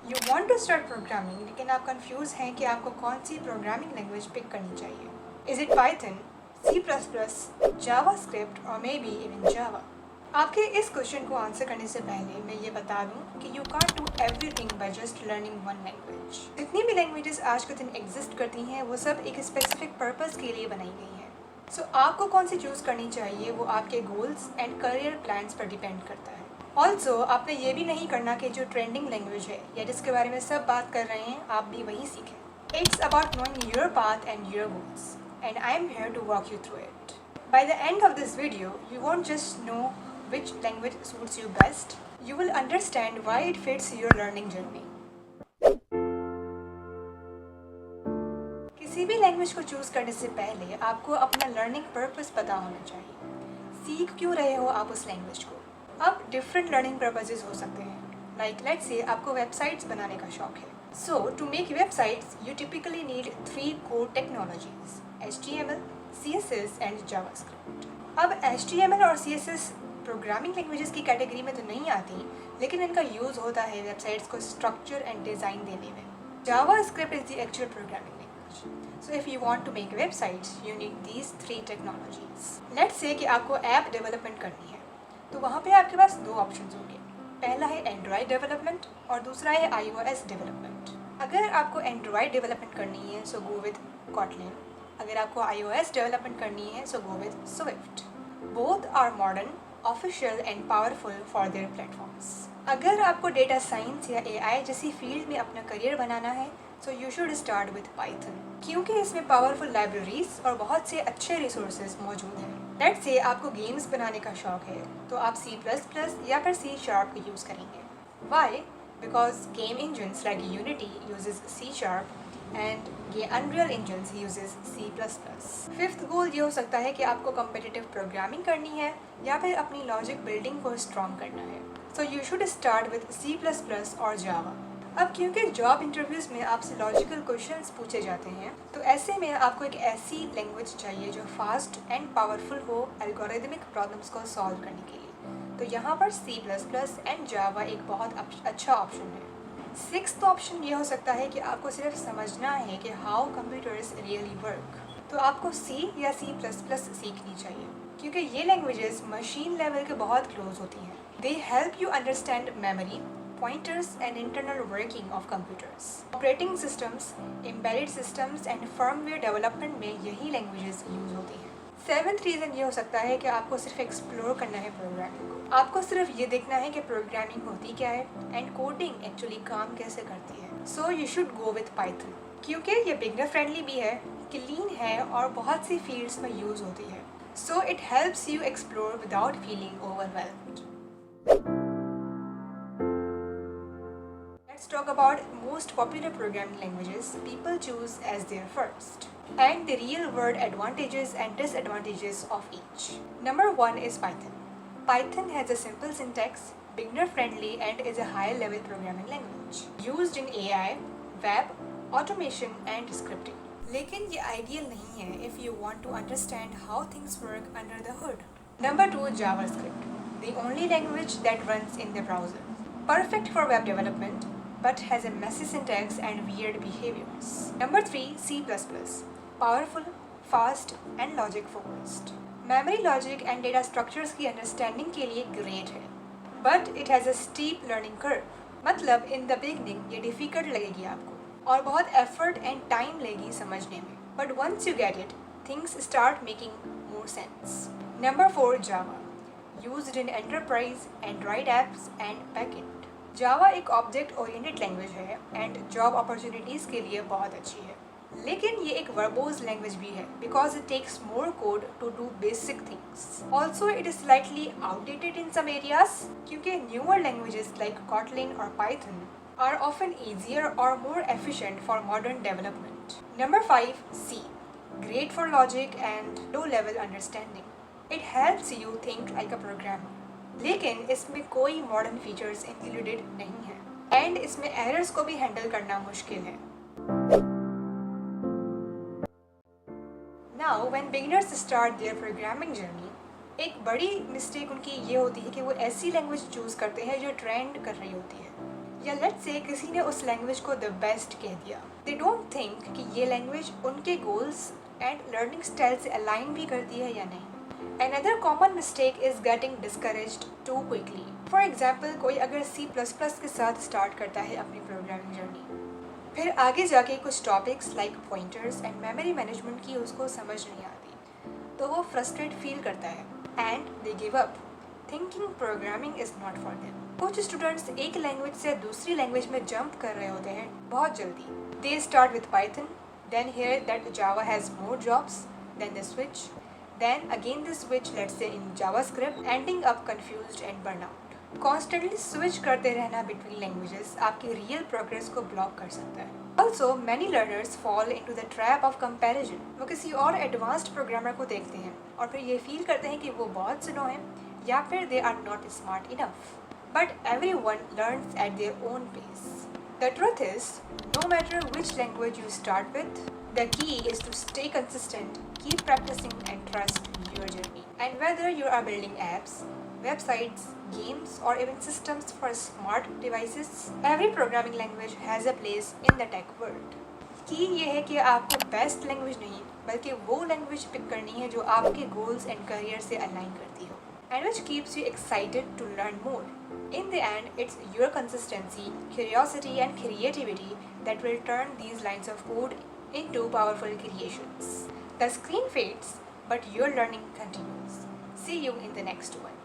You want to start programming, लेकिन आप confuse हैं कि आपको कौन सी प्रोग्रामिंग लैंग्वेज पिक करनी चाहिए। Is it Python, C++, JavaScript और मे बी इवन जावा? आपके इस क्वेश्चन को आंसर करने से पहले मैं ये बता दूं कि you can't do everything by just learning one language. जितनी भी लैंग्वेजेस आज के दिन एग्जिस्ट करती हैं वो सब एक स्पेसिफिक पर्पस के लिए बनाई गई हैं। सो आपको कौन सी चूज़ करनी चाहिए वो आपके गोल्स एंड करियर प्लान्स पर डिपेंड करता है। ऑल्सो आपने ये भी नहीं करना कि जो ट्रेंडिंग लैंग्वेज है या जिसके बारे में सब बात कर रहे हैं आप भी वही सीखें। It's about knowing your path and your goals, and I am here to walk you through it. By the end of this video, you won't just know which language suits you best, you will understand why it fits your learning journey. किसी भी language को choose करने से पहले आपको अपना learning purpose पता होना चाहिए। सीख क्यों रहे हो आप उस लैंग्वेज को? अब डिफरेंट लर्निंग पर्पसेस हो सकते हैं। लाइक लेट्स से आपको वेबसाइट्स बनाने का शौक है। So to make websites, you typically need 3 core technologies: HTML, CSS and JavaScript. अब HTML और CSS प्रोग्रामिंग लैंग्वेजेस की कैटेगरी में तो नहीं आती, लेकिन इनका यूज़ होता है वेबसाइट्स को स्ट्रक्चर एंड डिज़ाइन देने में। JavaScript is the actual programming language. So if you want to make websites, you need these 3 technologies. Let's say कि आपको ऐप डेवलपमेंट करनी है, तो वहाँ पे आपके पास 2 ऑप्शंस होंगे। पहला है एंड्रॉयड डेवलपमेंट और दूसरा है iOS डेवलपमेंट। अगर आपको एंड्रॉयड डेवलपमेंट करनी है सो गो विद Kotlin, अगर आपको iOS डेवलपमेंट करनी है so go with Swift. Both are modern, official and powerful for their platforms. अगर आपको डेटा साइंस या AI जैसी फील्ड में अपना करियर बनाना है so you should start with Python, क्योंकि इसमें पावरफुल लाइब्रेरीज और बहुत से अच्छे रिसोर्सेज मौजूद हैं। लेट्स से आपको गेम्स बनाने का शौक है तो आप C++ या फिर C# का यूज़ करेंगे। Why? Because game engines like Unity uses C# and ये Unreal Engines uses C++। Fifth goal ये हो सकता है कि आपको कम्पिटिटिव प्रोग्रामिंग करनी है या फिर अपनी लॉजिक बिल्डिंग को स्ट्रॉन्ग करना है। So you should start with C++ और जावा। अब क्योंकि जॉब इंटरव्यूज़ में आपसे लॉजिकल क्वेश्चंस पूछे जाते हैं तो ऐसे में आपको एक ऐसी लैंग्वेज चाहिए जो फास्ट एंड पावरफुल हो एल्गोरिदमिक प्रॉब्लम्स को सॉल्व करने के लिए। तो यहाँ पर C++ एंड जावा एक बहुत अच्छा ऑप्शन है। सिक्स्थ ऑप्शन ये हो सकता है कि आपको सिर्फ समझना है कि हाउ कंप्यूटर्स रियली वर्क, तो आपको C या C++ सीखनी चाहिए, क्योंकि ये लैंग्वेजेस मशीन लेवल के बहुत क्लोज होती हैं। They help you understand memory, pointers and internal working of computers. Operating systems, embedded systems and firmware development में यही languages यूज होती हैं। सेवन्थ रीज़न ये हो सकता है कि आपको सिर्फ एक्सप्लोर करना है प्रोग्रामिंग को। आपको सिर्फ ये देखना है कि प्रोग्रामिंग होती क्या है एंड कोडिंग एक्चुअली काम कैसे करती है। So you should go with Python, क्योंकि ये बिगनर फ्रेंडली भी है, क्लीन है और बहुत सी फील्ड्स में यूज होती है। So it helps you explore without feeling overwhelmed. Let's talk about most popular programming languages people choose as their first, and the real world advantages and disadvantages of each. Number 1 is Python. Python has a simple syntax, beginner friendly and is a high level programming language used in AI, web, automation and scripting. लेकिन ये ideal नहीं है if you want to understand how things work under the hood. Number 2 JavaScript, the only language that runs in the browser. Perfect for web development, but has a messy syntax and weird behaviors. Number 3 C++, powerful, fast and logic focused. Memory logic and data structures की understanding के लिए great है, but it has a steep learning curve. मतलब in the beginning ये difficult लगेगी आपको और बहुत effort and time लेगी समझने में, but once you get it, things start making more sense. Number 4 Java, used in enterprise, Android apps and backend. जावा एक ऑब्जेक्ट ओरिएंटेड लैंग्वेज है एंड जॉब अपॉर्चुनिटीज़ के लिए बहुत अच्छी है, लेकिन ये एक वर्बोज लैंग्वेज भी है because it takes more code to do basic things. Also it is slightly outdated in some areas, क्योंकि न्यूअर लैंग्वेजेस लाइक Kotlin और Python आर ऑफन ईजियर और more efficient for modern development. Number 5 C, great for logic and low level understanding. It helps you think like a programmer, लेकिन इसमें कोई modern features included नहीं है and इसमें errors को भी हैंडल करना मुश्किल है। Now when beginners start their programming journey, एक बड़ी मिस्टेक उनकी ये होती है कि वो ऐसी लैंग्वेज चूज़ करते हैं जो ट्रेंड कर रही होती है या लेट्स से किसी ने उस लैंग्वेज को द बेस्ट कह दिया। दे डोंट थिंक कि ये लैंग्वेज उनके गोल्स एंड लर्निंग स्टाइल से अलाइन भी करती है या नहीं। Another common mistake is getting discouraged too quickly. For example, कोई अगर C++ के साथ स्टार्ट करता है अपनी प्रोग्रामिंग जर्नी, फिर आगे जाके कुछ topics like pointers and memory management की उसको समझ नहीं आती, तो वो फ्रस्ट्रेट फील करता है and they give up thinking programming is not for them. कुछ स्टूडेंट्स एक लैंग्वेज से दूसरी लैंग्वेज में जंप कर रहे होते हैं बहुत जल्दी। They start with Python, then hear that Java has more jobs, then they switch, then again they switch let's say in JavaScript, ending up confused and burnout. Constantly switch करते रहना between languages आपकी real progress को block कर सकता है। Also many learners fall into the trap of comparison. वो किसी और एडवांस्ड प्रोग्रामर को देखते हैं और फिर ये फील करते हैं कि वो बहुत स्लो हैं या फिर they are not smart enough. But everyone learns at their own pace. The truth is, no matter which language you start with, the key is to stay consistent, keep practicing and trust your journey. And whether you are building apps, websites, games or even systems for smart devices, every programming language has a place in the tech world. की ये है कि आपको best language नहीं बल्कि वो language pick करनी है जो आपके गोल्स एंड करियर से अलाइन करती हो and which keeps you excited to learn more. In the end, it's your consistency, curiosity and creativity that will turn these lines of code into powerful creations. The screen fades, but your learning continues. See you in the next one.